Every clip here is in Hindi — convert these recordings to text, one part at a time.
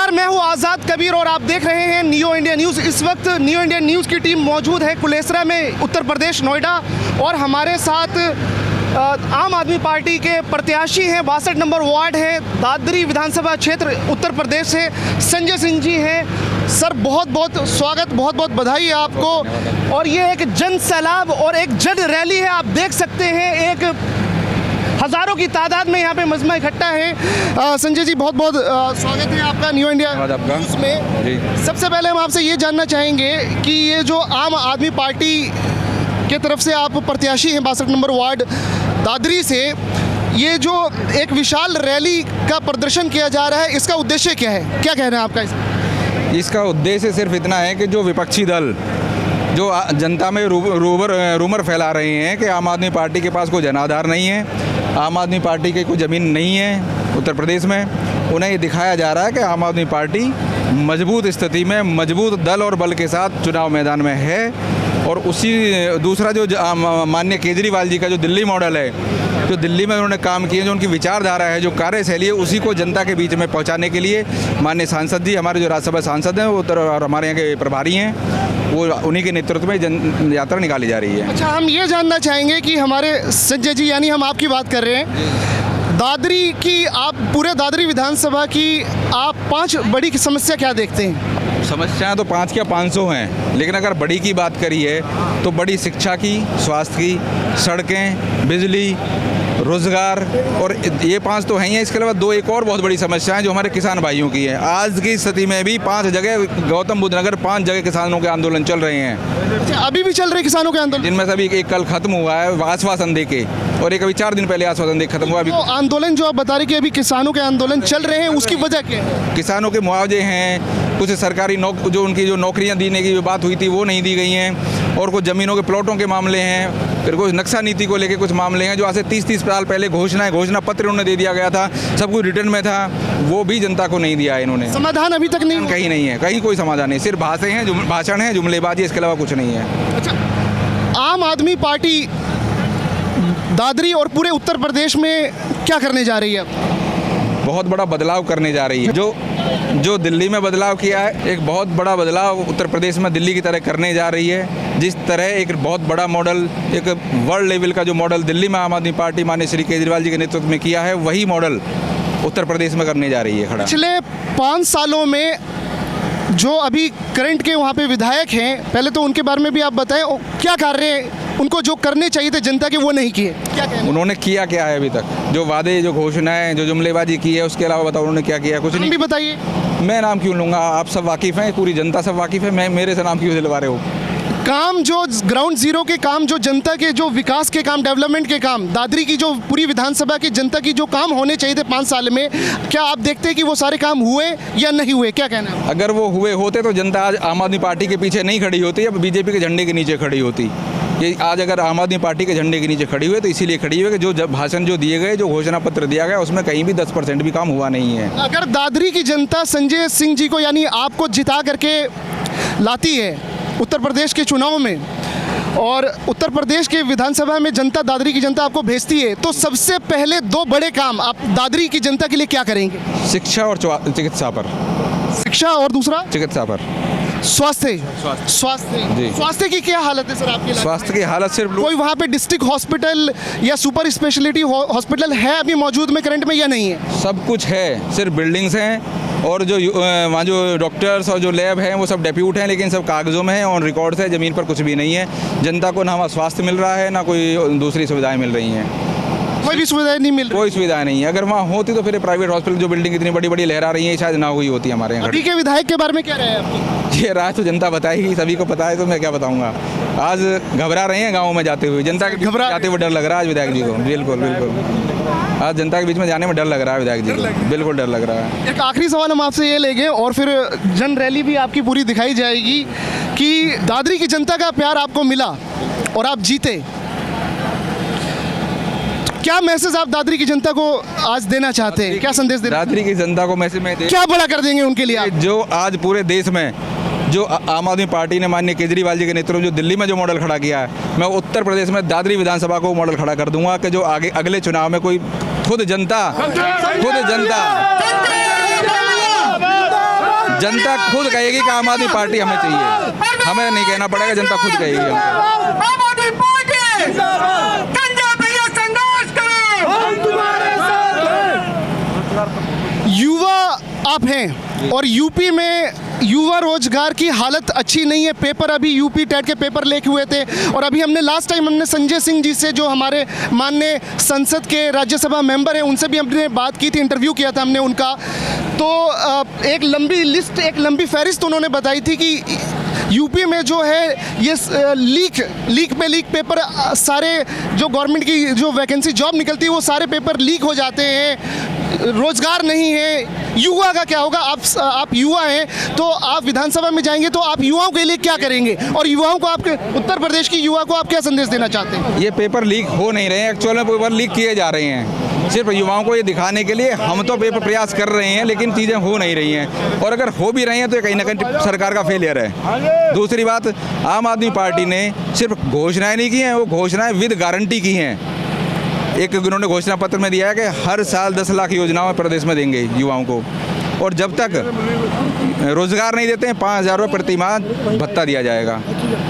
नमस्कार, मैं हूं आज़ाद कबीर और आप देख रहे हैं नियो इंडिया न्यूज़। इस वक्त नियो इंडिया न्यूज़ की टीम मौजूद है कुलेसरा में, उत्तर प्रदेश, नोएडा। और हमारे साथ आम आदमी पार्टी के प्रत्याशी हैं, 62 नंबर वार्ड है, दादरी विधानसभा क्षेत्र, उत्तर प्रदेश से संजय सिंह जी हैं। सर, बहुत बहुत स्वागत, बहुत बहुत बधाई है आपको। और ये एक जन सैलाब और एक जन रैली है, आप देख सकते हैं। एक हज़ारों की तादाद में यहाँ पे मजमा इकट्ठा है। संजय जी, बहुत बहुत स्वागत है आपका नियो इंडिया न्यूज़ में। सबसे पहले हम आपसे ये जानना चाहेंगे कि ये जो आम आदमी पार्टी की तरफ से आप प्रत्याशी हैं 62 नंबर वार्ड दादरी से, ये जो एक विशाल रैली का प्रदर्शन किया जा रहा है, इसका उद्देश्य क्या है? क्या कहना है आपका? इसका उद्देश्य सिर्फ इतना है कि जो विपक्षी दल जो जनता में रूमर फैला रहे हैं कि आम आदमी पार्टी के पास कोई जनाधार नहीं है, आम आदमी पार्टी की कोई ज़मीन नहीं है उत्तर प्रदेश में, उन्हें ये दिखाया जा रहा है कि आम आदमी पार्टी मजबूत स्थिति में, मजबूत दल और बल के साथ चुनाव मैदान में है। और उसी दूसरा जो माननीय केजरीवाल जी का जो दिल्ली मॉडल है, जो दिल्ली में उन्होंने काम किए, जो उनकी विचारधारा है, जो कार्यशैली है, उसी को जनता के बीच में पहुंचाने के लिए माननीय सांसद जी, हमारे जो राज्यसभा सांसद हैं वो और हमारे यहाँ के प्रभारी हैं, वो उन्हीं के नेतृत्व में जन यात्रा निकाली जा रही है। अच्छा, हम ये जानना चाहेंगे कि हमारे संजय जी, यानी हम आपकी बात कर रहे हैं, दादरी की, आप पूरे दादरी विधानसभा की आप 5 बड़ी समस्या क्या देखते हैं? समस्याएं तो 5 क्या 500 हैं, लेकिन अगर बड़ी की बात करी है तो बड़ी शिक्षा की, स्वास्थ्य की, सड़कें, बिजली, रोज़गार, और ये 5 तो हैं ही। इसके अलावा 2 एक और बहुत बड़ी समस्याएं जो हमारे किसान भाइयों की है। आज की स्थिति में भी 5 जगह, गौतम बुद्ध नगर 5 जगह किसानों के आंदोलन चल रहे हैं। अच्छा, अभी भी चल रहे किसानों के आंदोलन? जिनमें से अभी एक कल खत्म हुआ है आश्वासन दे के, और एक अभी 4 दिन पहले आश्वासन दे खत्म हुआ। अभी आंदोलन जो आप बता रहे कि अभी किसानों के आंदोलन चल रहे हैं, उसकी वजह क्या है? किसानों के मुआवजे हैं, कुछ सरकारी जो उनकी जो नौकरियां देने की बात हुई थी वो नहीं दी गई हैं, और कुछ ज़मीनों के प्लॉटों के मामले हैं, फिर कुछ नक्शा नीति को लेके कुछ मामले हैं जो आज से 30 साल पहले घोषणा पत्र उन्होंने दे दिया गया था, सब कुछ रिटर्न में था, वो भी जनता को नहीं दिया है इन्होंने। समाधान अभी तक नहीं, कहीं नहीं है, कहीं कोई समाधान नहीं, सिर्फ भाषण है, जुमलेबाजी, इसके अलावा कुछ नहीं है। अच्छा, आम आदमी पार्टी दादरी और पूरे उत्तर प्रदेश में क्या करने जा रही है? बहुत बड़ा बदलाव करने जा रही है। जो दिल्ली में बदलाव किया है, एक बहुत बड़ा बदलाव उत्तर प्रदेश में दिल्ली की तरह करने जा रही है। जिस तरह एक बहुत बड़ा मॉडल, एक वर्ल्ड लेवल का जो मॉडल दिल्ली में आम आदमी पार्टी माननीय श्री केजरीवाल जी के नेतृत्व में किया है, वही मॉडल उत्तर प्रदेश में करने जा रही है खड़ा। पिछले 5 सालों में जो अभी करंट के वहाँ पे विधायक हैं, पहले तो उनके बारे में भी आप बताएं, क्या कार्य उनको जो करने चाहिए थे जनता के वो नहीं किए? क्या कहना? उन्होंने किया क्या है अभी तक? जो वादे, जो घोषणाएं, जो जुमलेबाजी की है, उसके अलावा बताओ उन्होंने क्या किया? कुछ नहीं। भी बताइए। मैं नाम क्यों लूँगा? आप सब वाकिफ़ हैं, पूरी जनता सब वाकिफ़ है, मैं मेरे से नाम क्यों दिलवा रहे हो? काम जो ग्राउंड जीरो के काम, जो जनता के जो विकास के काम, डेवलपमेंट के काम, दादरी की जो पूरी विधानसभा की जनता की जो काम होने चाहिए थे 5 साल में, क्या आप देखते हैं कि वो सारे काम हुए या नहीं हुए? क्या कहना है? अगर वो हुए होते तो जनता आज आम आदमी पार्टी के पीछे नहीं खड़ी होती, अब बीजेपी के झंडे के नीचे खड़ी होती। ये आज अगर आम आदमी पार्टी के झंडे के नीचे खड़ी हुई तो इसीलिए खड़ी हुई कि जो भाषण जो दिए गए, जो घोषणा पत्र दिया गया, उसमें कहीं भी 10% भी काम हुआ नहीं है। अगर दादरी की जनता संजय सिंह जी को, यानी आपको, जिता करके लाती है उत्तर प्रदेश के चुनाव में, और उत्तर प्रदेश के विधानसभा में जनता, दादरी की जनता आपको भेजती है, तो सबसे पहले 2 बड़े काम आप दादरी की जनता के लिए क्या करेंगे? शिक्षा और चिकित्सा पर। शिक्षा और दूसरा चिकित्सा पर। स्वास्थ्य की क्या हालत है सर आपकी? स्वास्थ्य की हालत सिर्फ कोई वहाँ पे डिस्ट्रिक्ट हॉस्पिटल या सुपर स्पेशलिटी हॉस्पिटल है अभी मौजूद में करंट में या नहीं है? सब कुछ है, सिर्फ बिल्डिंग्स हैं, और जो वहाँ जो डॉक्टर्स और जो लैब हैं वो सब डेप्यूट हैं, लेकिन सब कागज़ों में है, ऑन रिकॉर्ड्स है, ज़मीन पर कुछ भी नहीं है। जनता को ना वहाँ स्वास्थ्य मिल रहा है, ना कोई दूसरी सुविधाएँ मिल रही हैं। कोई भी सुविधाएं नहीं मिल रही? कोई सुविधाएं नहीं है। अगर वहाँ होती तो फिर प्राइवेट हॉस्पिटल जो बिल्डिंग इतनी बड़ी बड़ी लहरा रही है शायद ना हुई होती हमारे यहाँ। अभी के विधायक के बारे में क्या राय है आपकी? ये राय तो जनता बताएगी, सभी को पता है, तो मैं क्या बताऊंगा। आज घबरा रहे हैं गाँव में जाते हुए, जनता के घबरा जाते हुए डर लग रहा है आज विधायक जी को। बिल्कुल बिल्कुल, आज जनता के बीच में जाने में डर लग रहा है विधायक जी को, बिल्कुल डर लग रहा है। एक आखिरी सवाल हम आपसे ये लेंगे और फिर जन रैली भी आपकी पूरी दिखाई जाएगी कि दादरी की जनता का प्यार आपको मिला और आप जीते, क्या मैसेज आप दादरी की जनता को आज देना चाहते हैं? क्या संदेश देना? दादरी की जनता को मैसेज में क्या बड़ा कर देंगे उनके लिए आप? जो आज पूरे देश में जो आम आदमी पार्टी ने माननीय केजरीवाल जी के नेतृत्व में जो दिल्ली में जो मॉडल खड़ा किया है, मैं उत्तर प्रदेश में दादरी विधानसभा को मॉडल खड़ा कर दूंगा कि जो आगे अगले चुनाव में कोई खुद जनता जनता खुद कहेगी कि आम आदमी पार्टी हमें चाहिए, हमें नहीं कहना पड़ेगा, जनता खुद कहेगी हमको। आम आदमी पार्टी संजय भैया संघर्ष करो। युवा आप हैं और यूपी में युवा रोजगार की हालत अच्छी नहीं है। पेपर अभी यूपी टेट के पेपर लेके हुए थे और अभी हमने लास्ट टाइम हमने संजय सिंह जी से, जो हमारे माननीय संसद के राज्यसभा मेंबर हैं, उनसे भी हमने बात की थी, इंटरव्यू किया था हमने उनका। तो एक लंबी लिस्ट, एक लंबी फहरिस्त उन्होंने बताई थी कि यूपी में जो है ये लीक पेपर, सारे जो गवर्नमेंट की जो वैकेंसी जॉब निकलती है वो सारे पेपर लीक हो जाते हैं, रोजगार नहीं है। युवा का क्या होगा? आप युवा हैं तो आप विधानसभा में जाएंगे तो आप युवाओं के लिए क्या करेंगे, और युवाओं को, आपके उत्तर प्रदेश की युवा को आप क्या संदेश देना चाहते हैं? ये पेपर लीक हो नहीं रहे हैं, एक्चुअल में पेपर लीक किए जा रहे हैं, सिर्फ युवाओं को ये दिखाने के लिए। हम तो पेपर प्रयास कर रहे हैं लेकिन चीज़ें हो नहीं रही हैं, और अगर हो भी रही हैं तो कहीं ना कहीं सरकार का फेलियर है। दूसरी बात, आम आदमी पार्टी ने सिर्फ घोषणाएं नहीं की हैं, वो घोषणाएं विद गारंटी की हैं। एक उन्होंने घोषणा पत्र में दिया है कि हर साल 10 लाख योजनाओं प्रदेश में देंगे युवाओं को, और जब तक रोजगार नहीं देते हैं 5,000 रुपये प्रति माह भत्ता दिया जाएगा।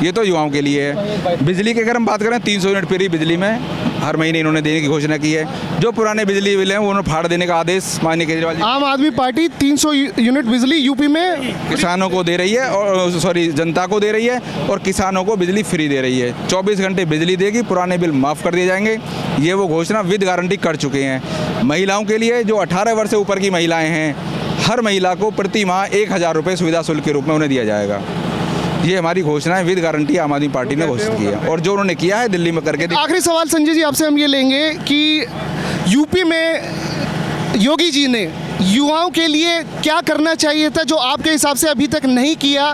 ये तो युवाओं के लिए है। बिजली की अगर हम बात करें, 300 यूनिट फ्री बिजली में हर महीने इन्होंने देने की घोषणा की है। जो पुराने बिजली बिल हैं उन्होंने फाड़ देने का आदेश माननीय केजरीवाल जी। आम आदमी पार्टी 300 यूनिट बिजली यूपी में किसानों को दे रही है, और जनता को दे रही है, और किसानों को बिजली फ्री दे रही है। 24 घंटे बिजली देगी, पुराने बिल माफ़ कर दिए जाएंगे। ये वो घोषणा विद गारंटी कर चुके हैं। महिलाओं के लिए, जो 18 वर्ष से ऊपर की महिलाएं हैं, हर महिला को प्रति माह 1,000 रुपये सुविधा शुल्क के रूप में उन्हें दिया जाएगा। ये हमारी घोषणा है, विद गारंटी आम आदमी पार्टी ने घोषित की है, और जो उन्होंने किया है दिल्ली में करके। आखिरी सवाल संजय जी आपसे हम ये लेंगे कि यूपी में योगी जी ने युवाओं के लिए क्या करना चाहिए था जो आपके हिसाब से अभी तक नहीं किया?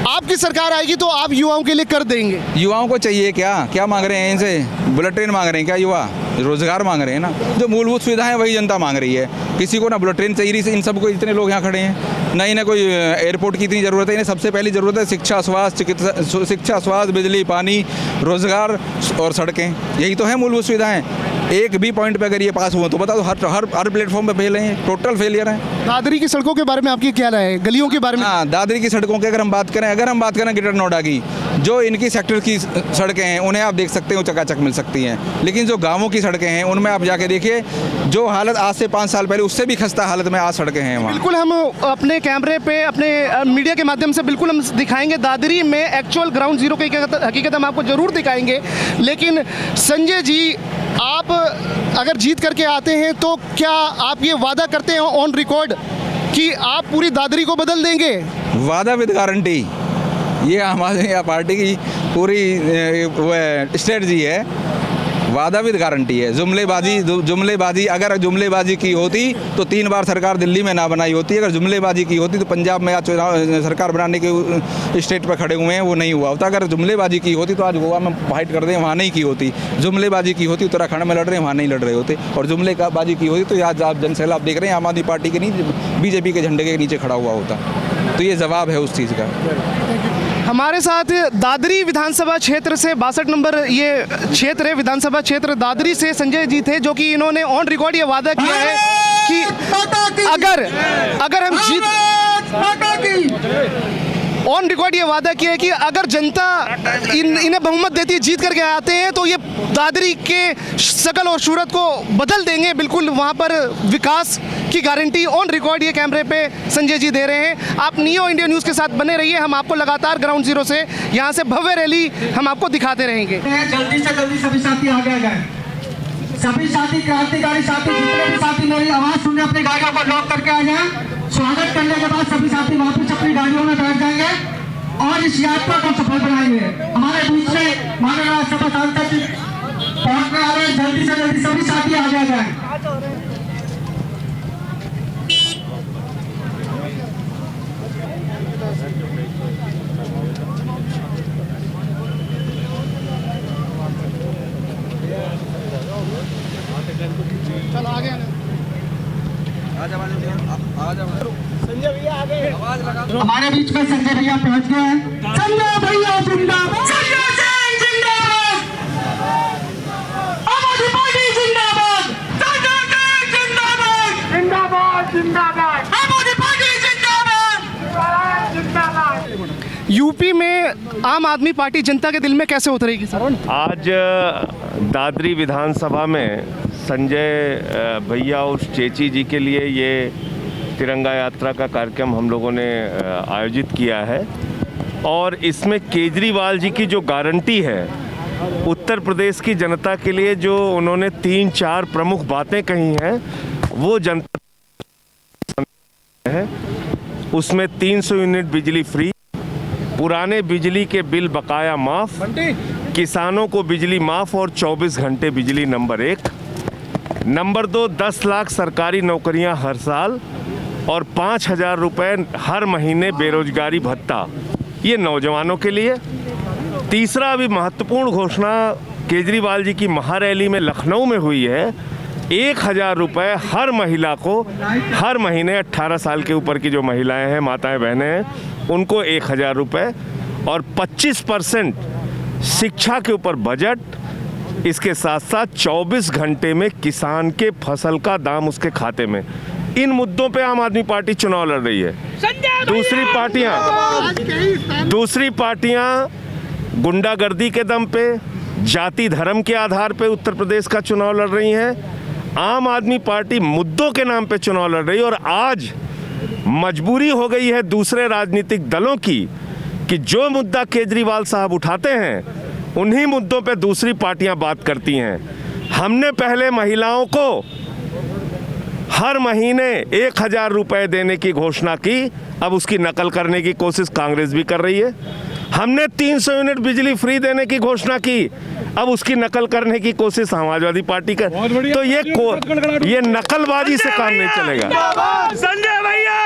आपकी सरकार आएगी तो आप युवाओं के लिए कर देंगे। युवाओं को चाहिए क्या मांग रहे हैं इनसे? बुलेट ट्रेन मांग रहे हैं क्या युवा? रोजगार मांग रहे हैं ना। जो मूलभूत सुविधाएं वही जनता मांग रही है। किसी को ना बुलेट ट्रेन चाहिए, से इन सबको इतने लोग यहाँ खड़े हैं, ना इन्हें कोई एयरपोर्ट की इतनी ज़रूरत है। इन्हें सबसे पहली ज़रूरत है शिक्षा, स्वास्थ्य, बिजली, पानी, रोजगार और सड़कें। यही तो है मूलभूत सुविधाएं। एक भी पॉइंट पे अगर ये पास हुआ तो बता दो, हर प्लेटफॉर्म पे फेल हैं, टोटल फेलियर हैं। दादरी की सड़कों के बारे में आपकी क्या राय है? गलियों के बारे में? हाँ, दादरी की सड़कों की अगर हम बात करें ग्रेटर नोएडा की, जो इनकी सेक्टर की सड़कें हैं उन्हें आप देख सकते हो चकाचक मिल सकती हैं, लेकिन जो गाँवों की सड़कें हैं उनमें आप जाके देखिए, जो हालत आज से 5 साल पहले उससे भी खस्ता हालत में आज सड़कें हैं वहाँ। बिल्कुल, हम अपने कैमरे पे, अपने मीडिया के माध्यम से बिल्कुल हम दिखाएंगे दादरी में एक्चुअल ग्राउंड जीरो की हकीकत हम आपको ज़रूर दिखाएंगे। लेकिन संजय जी, आप अगर जीत करके आते हैं तो क्या आप ये वादा करते हैं ऑन रिकॉर्ड कि आप पूरी दादरी को बदल देंगे? वादा विद गारंटी, ये हमारे पार्टी की पूरी स्ट्रेटजी है। वादा विद गारंटी है। जुमलेबाजी अगर जुमलेबाजी की होती तो 3 बार सरकार दिल्ली में ना बनाई होती। अगर जुमलेबाजी की होती तो पंजाब में आज चुनाव सरकार बनाने के स्टेट पर खड़े हुए हैं, वो नहीं हुआ होता। अगर जुमलेबाजी की होती तो आज गोवा में फाइट कर रहे हैं, वहाँ नहीं की होती। जुमलेबाजी की होती उत्तराखंड में लड़ रहे हैं, वहाँ नहीं लड़ रहे होते। और जुमलेबाजी की होती तो आज आप जनसैलाब आप देख रहे हैं, आम आदमी पार्टी के नहीं, बीजेपी के झंडे के नीचे खड़ा हुआ होता। तो ये जवाब है उस चीज़ का। हमारे साथ दादरी विधानसभा क्षेत्र से 62 नंबर ये क्षेत्र है, विधानसभा क्षेत्र दादरी से संजय जी थे, जो कि इन्होंने ऑन रिकॉर्ड ये वादा किया है कि अगर हम ऑन रिकॉर्ड ये वादा किया है कि अगर जनता इन्हें बहुमत देती है, जीत करके आते हैं, तो ये दादरी के शकल और सूरत को बदल देंगे। बिल्कुल वहाँ पर विकास की गारंटी ऑन रिकॉर्ड ये कैमरे पे संजय जी दे रहे हैं। आप नियो इंडिया न्यूज़ के साथ बने रहिए, हम आपको लगातार ग्राउंड जीरो से यहाँ से भव्य रैली हम आपको दिखाते रहेंगे। जल्दी से जल्दी सभी साथी आगे आ जाए। सभी साथी, क्रांतिकारी साथी, जितने भी साथी मेरी आवाज़ सुनने अपनी गाड़ियों को लॉक करके आ जाए। स्वागत करने के बाद सभी साथी वापस अपनी गाड़ियों में बैठ जाएंगे और इस यात्रा को सफल बनाएंगे। हमारे बीच में माननीय राज्यसभा सांसद जी पहुंचने वाले, जल्दी से जल्दी सभी साथी आगे आ जाए। चलो आगे संजय भैया आगे। हमारे बीच में संजय भैया पहुंच गए हैं। संजय भैया जिंदाबाद, संजय सिंह जिंदाबाद, आम आदमी पार्टी जिंदाबाद, संजय सिंह जिंदाबाद, जिंदाबाद जिंदाबाद, आम आदमी पार्टी जिंदाबाद। यूपी में आम आदमी पार्टी जनता के दिल में कैसे उतरेगी सर? आज दादरी विधानसभा में संजय भैया और चेची जी के लिए ये तिरंगा यात्रा का कार्यक्रम हम लोगों ने आयोजित किया है और इसमें केजरीवाल जी की जो गारंटी है उत्तर प्रदेश की जनता के लिए, जो उन्होंने 3-4 प्रमुख बातें कही हैं, वो जनता है। उसमें 300 यूनिट बिजली फ्री, पुराने बिजली के बिल बकाया माफ, किसानों को बिजली माफ और 24 घंटे बिजली नंबर 1। नंबर 2, 10 लाख सरकारी नौकरियां हर साल और 5,000 रुपये हर महीने बेरोजगारी भत्ता, ये नौजवानों के लिए। तीसरा, अभी महत्वपूर्ण घोषणा केजरीवाल जी की महारैली में लखनऊ में हुई है, 1,000 रुपये हर महिला को हर महीने, 18 साल के ऊपर की जो महिलाएं हैं, माताएं बहनें हैं, उनको 1,000 रुपये और 25% शिक्षा के ऊपर बजट। इसके साथ साथ 24 घंटे में किसान के फसल का दाम उसके खाते में। इन मुद्दों पे आम आदमी पार्टी चुनाव लड़ रही है। दूसरी पार्टियां गुंडागर्दी के दम पे, जाति धर्म के आधार पे उत्तर प्रदेश का चुनाव लड़ रही हैं। आम आदमी पार्टी मुद्दों के नाम पे चुनाव लड़ रही है और आज मजबूरी हो गई है दूसरे राजनीतिक दलों की कि जो मुद्दा केजरीवाल साहब उठाते हैं उन्हीं मुद्दों पे दूसरी पार्टियां बात करती हैं। हमने पहले महिलाओं को हर महीने 1,000 रुपये देने की घोषणा की, अब उसकी नकल करने की कोशिश कांग्रेस भी कर रही है। हमने 300 यूनिट बिजली फ्री देने की घोषणा की, अब उसकी नकल करने की कोशिश समाजवादी पार्टी कर। तो ये नकलबाजी से काम नहीं चलेगा। संजय भैया,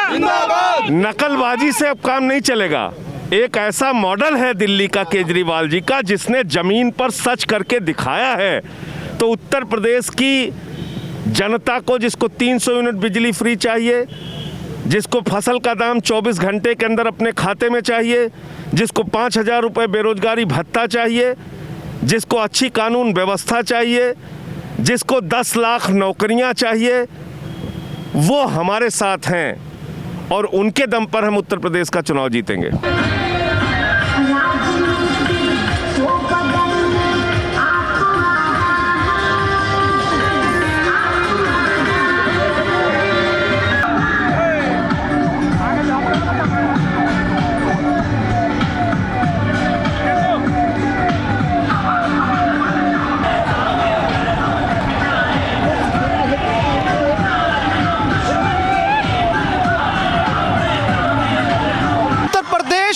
नकलबाजी से अब काम नहीं चलेगा। एक ऐसा मॉडल है दिल्ली का केजरीवाल जी का, जिसने जमीन पर सच करके दिखाया है। तो उत्तर प्रदेश की जनता को, जिसको 300 यूनिट बिजली फ्री चाहिए, जिसको फसल का दाम 24 घंटे के अंदर अपने खाते में चाहिए, जिसको 5,000 रुपये बेरोजगारी भत्ता चाहिए, जिसको अच्छी कानून व्यवस्था चाहिए, जिसको 10 लाख नौकरियां चाहिए, वो हमारे साथ हैं और उनके दम पर हम उत्तर प्रदेश का चुनाव जीतेंगे।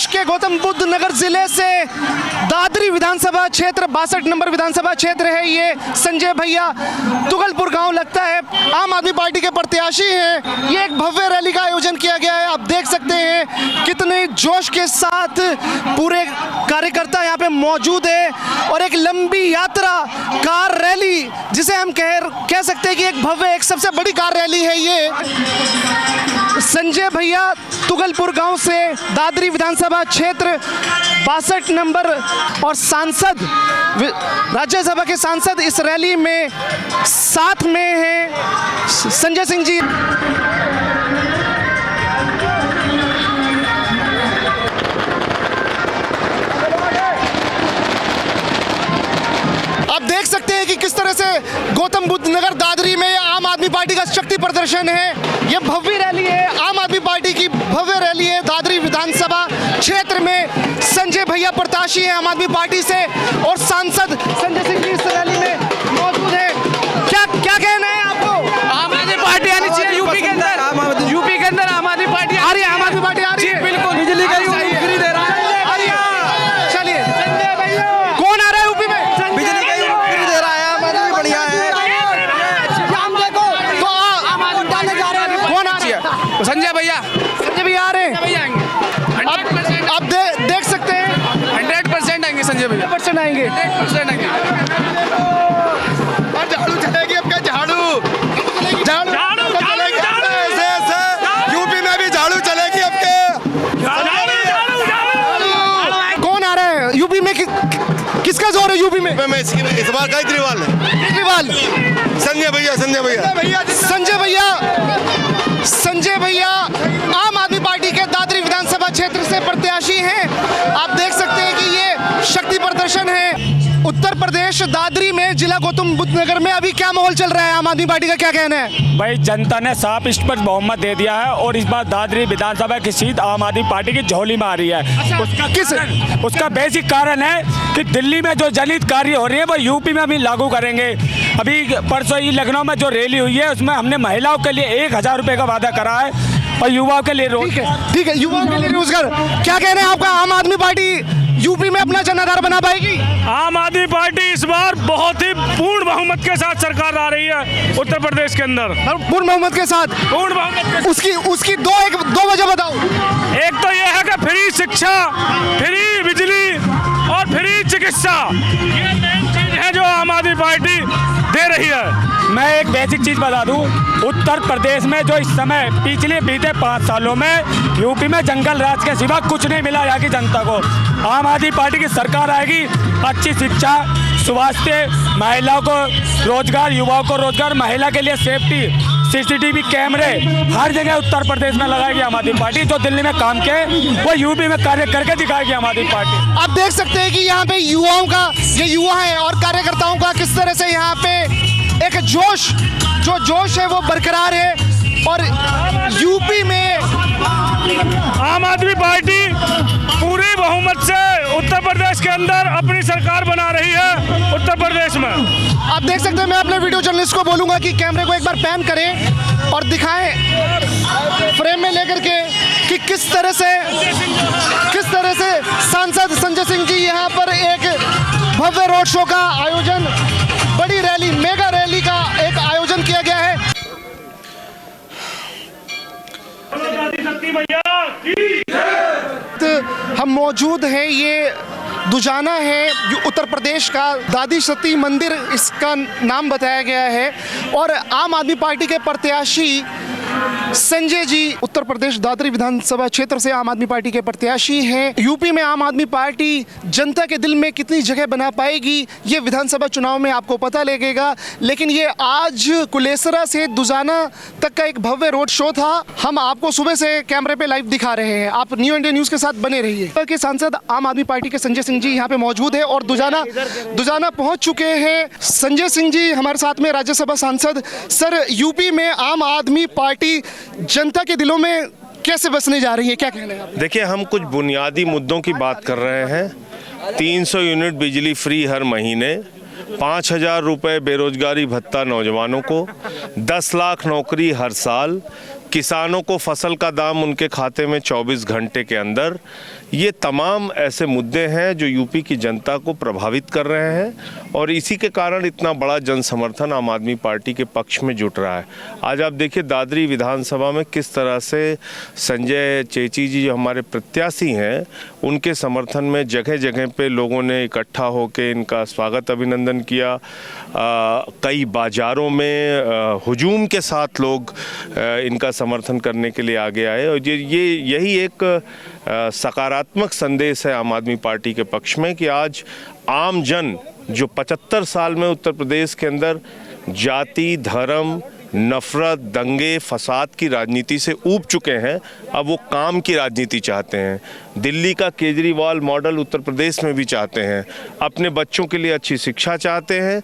के गौतम बुद्ध नगर जिले से दादरी विधानसभा क्षेत्र 62 नंबर विधानसभा क्षेत्र है। ये संजय भैया तुगलपुर गांव लगता है, आम आदमी पार्टी के प्रत्याशी हैं। ये एक भव्य रैली का आयोजन किया गया है। आप देख सकते हैं कितने जोश के साथ पूरे कार्यकर्ता यहाँ पे मौजूद है और एक लंबी यात्रा, कार रैली, जिसे हम कह सकते हैं कि एक भव्य, एक सबसे बड़ी कार रैली है ये। संजय भैया तुगलपुर गांव से दादरी विधानसभा क्षेत्र 62 नंबर और सांसद, राज्यसभा के सांसद इस रैली में साथ में हैं संजय सिंह जी। आप देख सकते हैं कि किस तरह से गौतम बुद्ध नगर दादरी में आम आदमी पार्टी का शक्ति प्रदर्शन है। यह भव्य रैली है, आम आदमी पार्टी की भव्य रैली है। दादरी विधानसभा क्षेत्र में संजय भैया प्रत्याशी हैं आम आदमी पार्टी से और सांसद संजय सिंह जी इस रैली में मौजूद है। क्या कहना है आपको? आम आदमी पार्टी आनी चाहिए यूपी के अंदर आम आदमी पार्टी आ रही है, आम आदमी पार्टी आ रही है। बिल्कुल, बिजली का फ्री दे रहा है। चलिए, कौन आ रहा है यूपी में? बिजली का फ्री दे रहा है, आम आदमी बढ़िया है। कौन आ रहा है? संजय भैया आ रहे हैं। आप देख सकते हैं 100% आएंगे संजय भैया, 100% आएंगे। 100% आएंगे। और झाड़ू चलेगी आपका, झाड़ू यूपी में भी झाड़ू चलेगी आपके। कौन आ रहा है यूपी में? किसका जोर है यूपी में? इस बार केजरीवाल, संजय भैया आम आदमी पार्टी के दादरी विधानसभा क्षेत्र से प्रत्याशी हैं। आप देख सकते हैं कि ये शक्ति प्रदर्शन है। उत्तर प्रदेश दादरी में जिला गौतम बुद्ध नगर में अभी क्या माहौल चल रहा है, आम आदमी पार्टी का क्या कहना है? भाई जनता ने साफ स्पष्ट बहुमत दे दिया है और इस बार दादरी विधानसभा की सीट आम आदमी पार्टी की झोली में आ रही है। उसका बेसिक कारण है कि दिल्ली में जो जनहित कार्य हो रही है वो यूपी में भी लागू करेंगे। अभी परसों ही लखनऊ में जो रैली हुई है उसमें हमने महिलाओं के लिए 1000 रुपये का वादा करा है और युवाओं के लिए ठीक है, युवाओं के लिए रोजगार। क्या कहना है आपका, आम आदमी पार्टी यूपी में अपना जनाधार बना पाएगी? आम आदमी पार्टी इस बार बहुत ही पूर्ण बहुमत के साथ सरकार आ रही है उत्तर प्रदेश के अंदर। पूर्ण बहुमत के साथ? पूर्ण बहुमत। उसकी दो वजह बताओ। एक तो यह है कि फ्री शिक्षा, फ्री बिजली और फ्री चिकित्सा, ये मेन चीज है जो आम आदमी पार्टी दे रही है। मैं एक बेसिक चीज बता दूं, उत्तर प्रदेश में जो इस समय पिछले बीते 5 सालों में यूपी में जंगल राज के सिवा कुछ नहीं मिला यहाँ की जनता को। आम आदमी पार्टी की सरकार आएगी, अच्छी शिक्षा, स्वास्थ्य, महिलाओं को रोजगार, युवाओं को रोजगार, महिला के लिए सेफ्टी, CCTV कैमरे हर जगह उत्तर प्रदेश में लगाएगी आम आदमी पार्टी। जो दिल्ली में काम के वो यूपी में कार्य करके दिखाएगी आम आदमी पार्टी। आप देख सकते हैं कि यहाँ पे युवाओं का, ये युवा है और कार्यकर्ताओं का किस तरह से यहाँ पे एक जोश है वो बरकरार है। और यूपी में आम आदमी पार्टी पूरी बहुमत से उत्तर प्रदेश के अंदर अपनी सरकार बना रही है उत्तर प्रदेश में। आप देख सकते हैं, मैं अपने वीडियो जर्नलिस्ट को बोलूंगा कि कैमरे को एक बार पैन करें और दिखाएं फ्रेम में लेकर के कि किस तरह से सांसद संजय सिंह जी यहाँ पर एक भव्य रोड शो का आयोजन, बड़ी रैली, मेगा रैली का एक आयोजन किया गया है। हम मौजूद हैं, ये दुजाना है, उत्तर प्रदेश का दादी सती मंदिर इसका नाम बताया गया है। और आम आदमी पार्टी के प्रत्याशी संजय जी उत्तर प्रदेश दादरी विधानसभा क्षेत्र से आम आदमी पार्टी के प्रत्याशी हैं। यूपी में आम आदमी पार्टी जनता के दिल में कितनी जगह बना पाएगी ये विधानसभा चुनाव में आपको पता लगेगा। लेकिन ये आज कुलेसरा से दुजाना तक का एक भव्य रोड शो था। हम आपको सुबह से कैमरे पे लाइव दिखा रहे हैं, आप न्यू इंडिया न्यूज़ के साथ बने रहिए। के सांसद आम आदमी पार्टी के संजय सिंह जी यहाँ पे मौजूद है और दुजाना पहुँच चुके हैं। संजय सिंह जी हमारे साथ में, राज्यसभा सांसद। सर, यूपी में आम आदमी पार्टी जनता के दिलों में कैसे बसने जा रही है, क्या कहना है आप? देखिए, हम कुछ बुनियादी मुद्दों की बात कर रहे हैं। 300 यूनिट बिजली फ्री हर महीने, 5000 रुपये बेरोजगारी भत्ता नौजवानों को, 10 लाख नौकरी हर साल, किसानों को फसल का दाम उनके खाते में 24 घंटे के अंदर। ये तमाम ऐसे मुद्दे हैं जो यूपी की जनता को प्रभावित कर रहे हैं और इसी के कारण इतना बड़ा जन समर्थन आम आदमी पार्टी के पक्ष में जुट रहा है। आज आप देखिए दादरी विधानसभा में किस तरह से संजय चेची जी जो हमारे प्रत्याशी हैं उनके समर्थन में जगह जगह पे लोगों ने इकट्ठा होकर इनका स्वागत अभिनंदन किया। कई बाज़ारों में हुजूम के साथ लोग इनका समर्थन करने के लिए आगे आए और यही एक सकारात्मक संदेश है आम आदमी पार्टी के पक्ष में कि आज आम जन जो 75 साल में उत्तर प्रदेश के अंदर जाति, धर्म, नफरत, दंगे, फसाद की राजनीति से ऊब चुके हैं, अब वो काम की राजनीति चाहते हैं। दिल्ली का केजरीवाल मॉडल उत्तर प्रदेश में भी चाहते हैं। अपने बच्चों के लिए अच्छी शिक्षा चाहते हैं,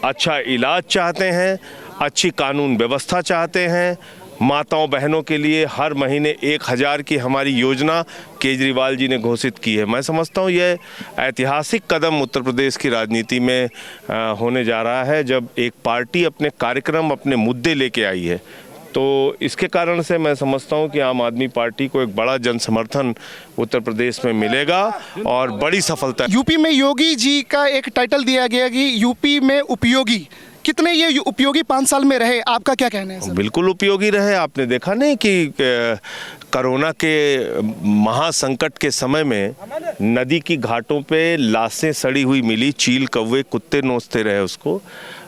अच्छा इलाज चाहते हैं, अच्छी कानून व्यवस्था चाहते हैं। माताओं बहनों के लिए हर महीने 1000 की हमारी योजना केजरीवाल जी ने घोषित की है। मैं समझता हूँ यह ऐतिहासिक कदम उत्तर प्रदेश की राजनीति में होने जा रहा है जब एक पार्टी अपने कार्यक्रम, अपने मुद्दे लेके आई है। तो इसके कारण से मैं समझता हूँ कि आम आदमी पार्टी को एक बड़ा जन समर्थन उत्तर प्रदेश में मिलेगा और बड़ी सफलता। यूपी में योगी जी का एक टाइटल दिया गया कि यूपी में उपयोगी, कितने ये उपयोगी 5 साल में रहे, आपका क्या कहना है सर? बिल्कुल उपयोगी रहे। आपने देखा नहीं कि कोरोना के महासंकट के समय में नदी की घाटों पे लाशें सड़ी हुई मिली, चील, कौवे, कुत्ते नोचते रहे उसको।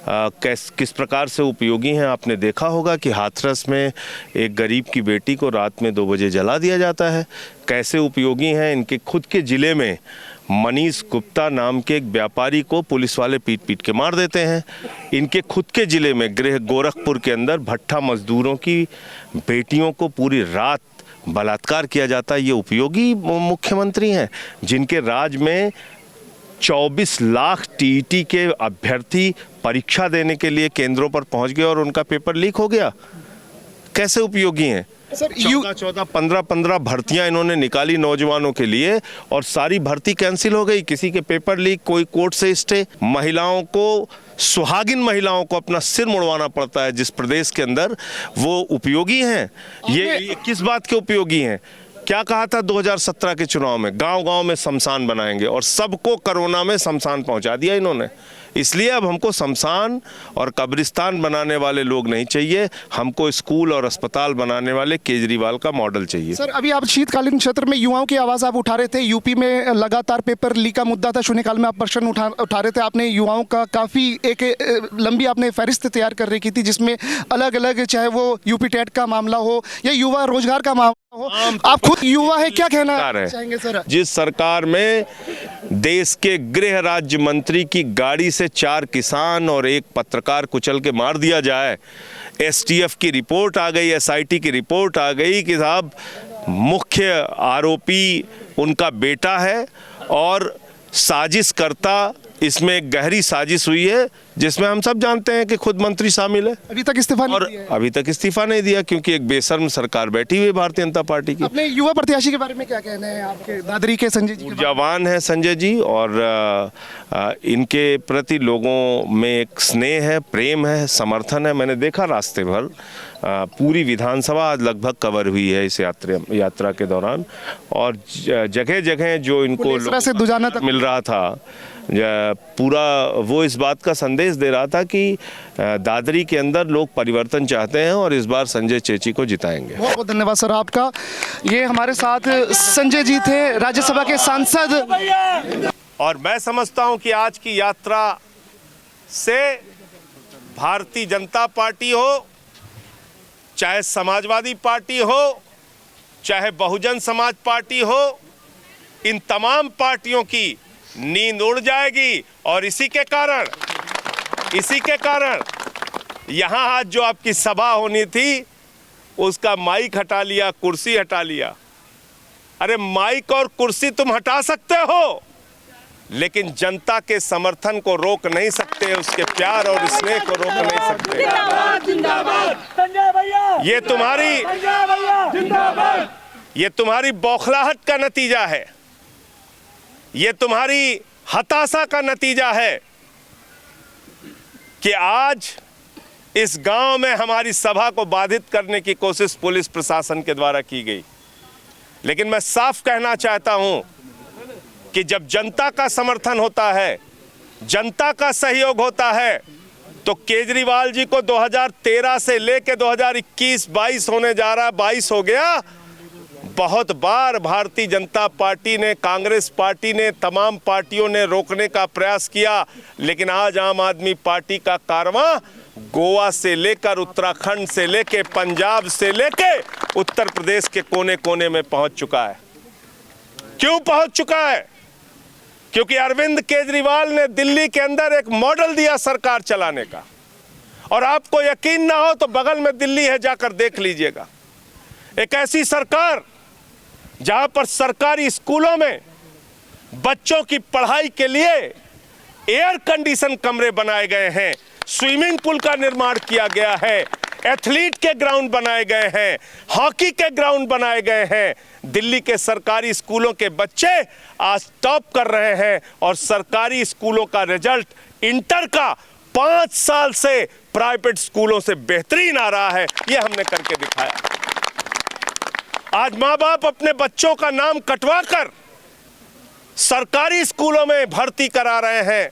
किस प्रकार से उपयोगी हैं आपने देखा होगा कि हाथरस में एक गरीब की बेटी को रात में 2 बजे जला दिया जाता है। कैसे उपयोगी हैं इनके खुद के ज़िले में मनीष गुप्ता नाम के एक व्यापारी को पुलिस वाले पीट पीट के मार देते हैं। इनके खुद के ज़िले में गृह गोरखपुर के अंदर भट्ठा मजदूरों की बेटियों को पूरी रात बलात्कार किया जाता है। ये उपयोगी मुख्यमंत्री हैं जिनके राज में 24 लाख टीईटी के अभ्यर्थी परीक्षा देने के लिए केंद्रों पर पहुंच गए और उनका पेपर लीक हो गया। कैसे उपयोगी हैं? सर 14 15 भर्तियां इन्होंने निकाली नौजवानों के लिए और सारी भर्ती कैंसिल हो गई। किसी के पेपर लीक, कोई कोर्ट से स्टे। महिलाओं को, सुहागिन महिलाओं को अपना सिर मुड़वाना पड़ता है जिस प्रदेश के अंदर। वो उपयोगी हैं? ये किस बात के उपयोगी हैं? क्या कहा था 2017 के चुनाव में? गांव-गांव में शमशान बनाएंगे और सबको कोरोना में शमशान पहुंचा दिया इन्होंने। इसलिए अब हमको शमशान और कब्रिस्तान बनाने वाले लोग नहीं चाहिए, हमको स्कूल और अस्पताल बनाने वाले केजरीवाल का मॉडल चाहिए। सर अभी आप शीतकालीन क्षेत्र में युवाओं की आवाज़ आप उठा रहे थे। यूपी में लगातार पेपर लीक का मुद्दा था, शून्यकाल में आप प्रश्न उठा रहे थे। आपने युवाओं का काफ़ी एक लंबी आपने फहरिस्त तैयार कर रखी थी जिसमें अलग अलग, चाहे वो यूपी टेट का मामला हो या युवा रोजगार का मामला हो। आप खुद युवा है, क्या कहना चाहेंगे सर? जिस सरकार में देश के गृह राज्य मंत्री की गाड़ी से 4 किसान और 1 पत्रकार कुचल के मार दिया जाए, एसटीएफ की रिपोर्ट आ गई, एसआईटी की रिपोर्ट आ गई कि साहब मुख्य आरोपी उनका बेटा है और साजिशकर्ता, इसमें एक गहरी साजिश हुई है जिसमें हम सब जानते हैं कि खुद मंत्री शामिल है। अभी तक इस्तीफा नहीं दिया है। अभी तक इस्तीफा नहीं दिया क्योंकि एक बेशर्म सरकार बैठी हुई है भारतीय जनता पार्टी की। अपने युवा प्रत्याशी के बारे में क्या कहना है आपके? दादरी के संजय जी ऊर्जावान है संजय जी और इनके प्रति लोगों में एक स्नेह है, प्रेम है, समर्थन है। मैंने देखा रास्ते भर पूरी विधानसभा आज लगभग कवर हुई है इस यात्रा के दौरान और जगह जगह जो इनको से दुजाना तक मिल रहा था, पूरा वो इस बात का संदेश दे रहा था कि दादरी के अंदर लोग परिवर्तन चाहते हैं और इस बार संजय चेची को जिताएंगे। बहुत बहुत धन्यवाद सर आपका। ये हमारे साथ संजय जी थे, राज्यसभा के सांसद। और मैं समझता हूं कि आज की यात्रा से भारतीय जनता पार्टी हो, चाहे समाजवादी पार्टी हो, चाहे बहुजन समाज पार्टी हो, इन तमाम पार्टियों की नींद उड़ जाएगी। और इसी के कारण यहाँ आज जो आपकी सभा होनी थी उसका माइक हटा लिया, कुर्सी हटा लिया। अरे माइक और कुर्सी तुम हटा सकते हो लेकिन जनता के समर्थन को रोक नहीं सकते, उसके प्यार और स्नेह को रोक नहीं सकते। ये तुम्हारी बौखलाहट का नतीजा है, ये तुम्हारी हताशा का नतीजा है कि आज इस गांव में हमारी सभा को बाधित करने की कोशिश पुलिस प्रशासन के द्वारा की गई। लेकिन मैं साफ कहना चाहता हूं कि जब जनता का समर्थन होता है, जनता का सहयोग होता है, तो केजरीवाल जी को 2013 से लेकर 2021-22 होने जा रहा, 22 हो गया, बहुत बार भारतीय जनता पार्टी ने, कांग्रेस पार्टी ने, तमाम पार्टियों ने रोकने का प्रयास किया। लेकिन आज आम आदमी पार्टी का कारवां गोवा से लेकर, उत्तराखंड से लेकर, पंजाब से लेकर उत्तर प्रदेश के कोने कोने में पहुंच चुका है। क्यों पहुंच चुका है? क्योंकि अरविंद केजरीवाल ने दिल्ली के अंदर एक मॉडल दिया सरकार चलाने का। और आपको यकीन ना हो तो बगल में दिल्ली है, जाकर देख लीजिएगा। एक ऐसी सरकार जहां पर सरकारी स्कूलों में बच्चों की पढ़ाई के लिए एयर कंडीशन कमरे बनाए गए हैं, स्विमिंग पूल का निर्माण किया गया है, एथलीट के ग्राउंड बनाए गए हैं, हॉकी के ग्राउंड बनाए गए हैं। दिल्ली के सरकारी स्कूलों के बच्चे आज टॉप कर रहे हैं और सरकारी स्कूलों का रिजल्ट इंटर का 5 साल से प्राइवेट स्कूलों से बेहतरीन आ रहा है। यह हमने करके दिखाया। आज माँ बाप अपने बच्चों का नाम कटवा कर सरकारी स्कूलों में भर्ती करा रहे हैं।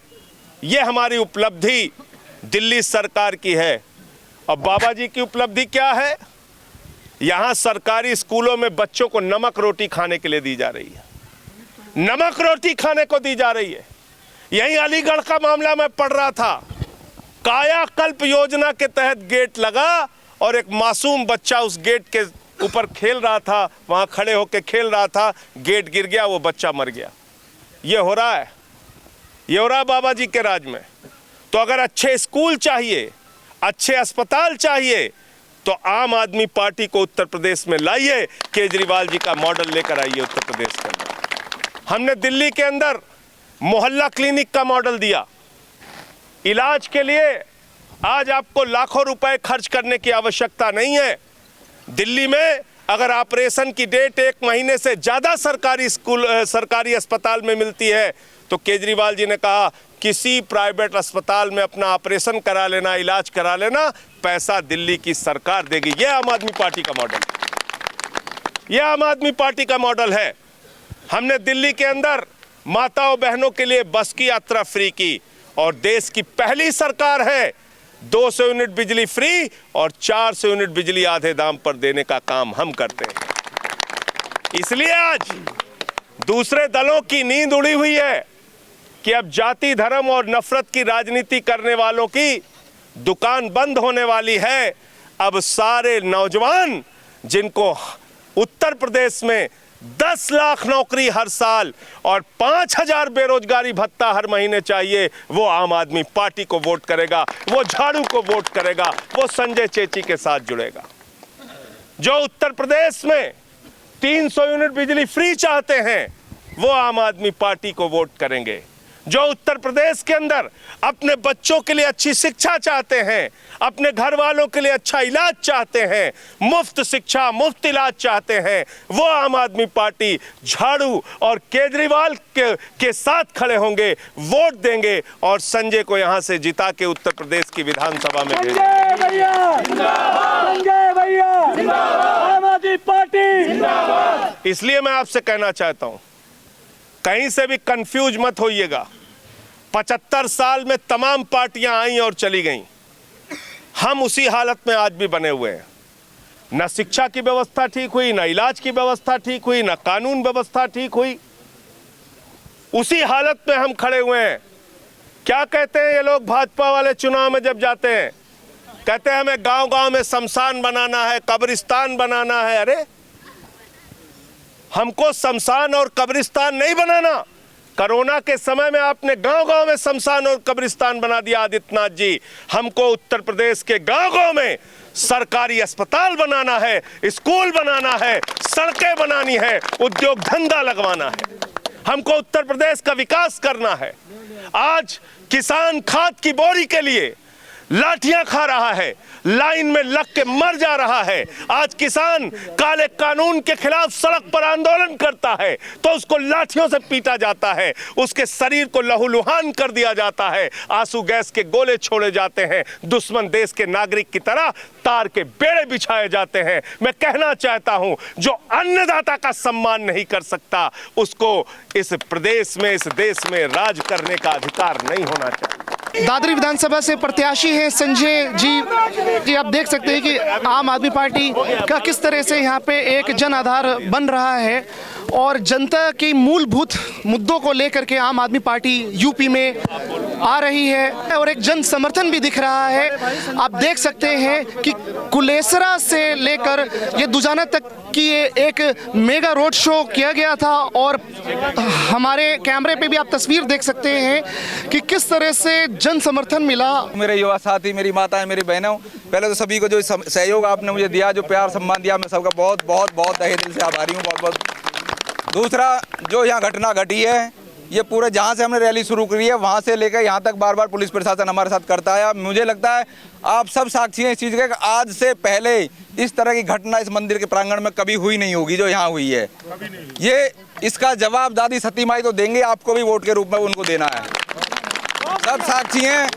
यह हमारी उपलब्धि दिल्ली सरकार की है। और बाबा जी की उपलब्धि क्या है? यहां सरकारी स्कूलों में बच्चों को नमक रोटी खाने के लिए दी जा रही है, नमक रोटी खाने को दी जा रही है। यही अलीगढ़ का मामला मैं पढ़ रहा था, कायाकल्प योजना के तहत गेट लगा और एक मासूम बच्चा उस गेट के ऊपर खेल रहा था, वहां खड़े होकर खेल रहा था, गेट गिर गया, वो बच्चा मर गया। ये हो रहा है, ये हो रहा है बाबा जी के राज में। तो अगर अच्छे स्कूल चाहिए, अच्छे अस्पताल चाहिए, तो आम आदमी पार्टी को उत्तर प्रदेश में लाइए, केजरीवाल जी का मॉडल लेकर आइए उत्तर प्रदेश के अंदर। हमने दिल्ली के अंदर मोहल्ला क्लिनिक का मॉडल दिया। इलाज के लिए आज आपको लाखों रुपए खर्च करने की आवश्यकता नहीं है। दिल्ली में अगर ऑपरेशन की डेट 1 महीने से ज़्यादा सरकारी अस्पताल में मिलती है तो केजरीवाल जी ने कहा किसी प्राइवेट अस्पताल में अपना ऑपरेशन करा लेना, इलाज करा लेना, पैसा दिल्ली की सरकार देगी। यह आम आदमी पार्टी का मॉडल है। यह आम आदमी पार्टी का मॉडल है। हमने दिल्ली के अंदर माताओं बहनों के लिए बस की यात्रा फ्री की और देश की पहली सरकार है 200 यूनिट बिजली फ्री और 400 यूनिट बिजली आधे दाम पर देने का काम हम करते हैं। इसलिए आज दूसरे दलों की नींद उड़ी हुई है कि अब जाति धर्म और नफरत की राजनीति करने वालों की दुकान बंद होने वाली है। अब सारे नौजवान जिनको उत्तर प्रदेश में 10 लाख नौकरी हर साल और 5,000 बेरोजगारी भत्ता हर महीने चाहिए, वो आम आदमी पार्टी को वोट करेगा, वो झाड़ू को वोट करेगा, वो संजय चेची के साथ जुड़ेगा। जो उत्तर प्रदेश में 300 यूनिट बिजली फ्री चाहते हैं वो आम आदमी पार्टी को वोट करेंगे। जो उत्तर प्रदेश के अंदर अपने बच्चों के लिए अच्छी शिक्षा चाहते हैं, अपने घर वालों के लिए अच्छा इलाज चाहते हैं, मुफ्त शिक्षा मुफ्त इलाज चाहते हैं, वो आम आदमी पार्टी झाड़ू और केजरीवाल के साथ खड़े होंगे, वोट देंगे और संजय को यहां से जिता के उत्तर प्रदेश की विधानसभा में भेजेंगे। आम आदमी पार्टी। इसलिए मैं आपसे कहना चाहता हूं, कहीं से भी कंफ्यूज मत होइएगा। 75 साल में तमाम पार्टियां आई और चली गईं। हम उसी हालत में आज भी बने हुए हैं। न शिक्षा की व्यवस्था ठीक हुई, न इलाज की व्यवस्था ठीक हुई, न कानून व्यवस्था ठीक हुई। उसी हालत में हम खड़े हुए हैं। क्या कहते हैं ये लोग भाजपा वाले चुनाव में जब जाते हैं? कहते हैं हमें गांव-गांव में शमशान बनाना है, कब्रिस्तान बनाना है। अरे हमको शमशान और कब्रिस्तान नहीं बनाना। कोरोना के समय में आपने गांव-गांव में शमशान और कब्रिस्तान बना दिया आदित्यनाथ जी। हमको उत्तर प्रदेश के गांव-गांव में सरकारी अस्पताल बनाना है, स्कूल बनाना है, सड़कें बनानी है, उद्योग धंधा लगवाना है। हमको उत्तर प्रदेश का विकास करना है। आज किसान खाद की बोरी के लिए लाठियां खा रहा है, लाइन में लग के मर जा रहा है। आज किसान काले कानून के खिलाफ सड़क पर आंदोलन करता है तो उसको लाठियों से पीटा जाता है, उसके शरीर को लहूलुहान कर दिया जाता है, आंसू गैस के गोले छोड़े जाते हैं, दुश्मन देश के नागरिक की तरह तार के बेड़े बिछाए जाते हैं। मैं कहना चाहता हूं, जो अन्नदाता का सम्मान नहीं कर सकता उसको इस प्रदेश में, इस देश में राज करने का अधिकार नहीं होना चाहिए। दादरी विधानसभा से प्रत्याशी हैं संजय जी। आप देख सकते हैं कि आम आदमी पार्टी का किस तरह से यहाँ पे एक जन आधार बन रहा है और जनता की मूलभूत मुद्दों को लेकर के आम आदमी पार्टी यूपी में आ रही है और एक जन समर्थन भी दिख रहा है। आप देख सकते हैं कि कुलेसरा से लेकर ये दुजाना तक की एक मेगा रोड शो किया गया था और हमारे कैमरे पे भी आप तस्वीर देख सकते हैं कि किस तरह से जन समर्थन मिला। मेरे युवा साथी, मेरी माताएं, मेरी बहनों, पहले तो सभी को जो सहयोग आपने मुझे दिया, जो प्यार सम्मान दिया, मैं सबका बहुत बहुत बहुत तहे दिल से आभारी हूँ। बहुत बहुत। दूसरा, जो यहाँ घटना घटी है, ये पूरे जहाँ से हमने रैली शुरू करी है वहाँ से लेकर यहाँ तक बार बार पुलिस प्रशासन हमारे साथ करता है। मुझे लगता है आप सब साक्षी हैं इस चीज़ के कि आज से पहले इस तरह की घटना इस मंदिर के प्रांगण में कभी हुई नहीं होगी जो यहाँ हुई है। ये इसका जवाब दादी सती माई तो देंगे, आपको भी वोट के रूप में उनको देना है। सब साक्षी हैं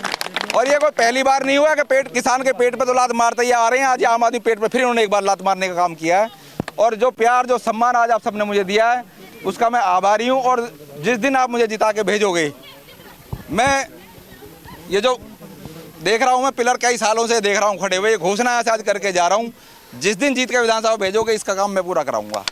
और ये कोई पहली बार नहीं हुआ कि किसान के पेट पे तो लात मारते ही आ रहे हैं। आज आम आदमी पेट पे फिर उन्होंने एक बार लात मारने का काम किया है और जो प्यार, जो सम्मान आज आप सबने मुझे दिया है उसका मैं आभारी हूँ। और जिस दिन आप मुझे जिता के भेजोगे, मैं ये जो देख रहा हूँ, मैं पिलर कई सालों से देख रहा हूँ खड़े हुए, ये घोषणा आज आज करके जा रहा हूँ। जिस दिन जीत के विधानसभा भेजोगे इसका काम मैं पूरा कराऊंगा।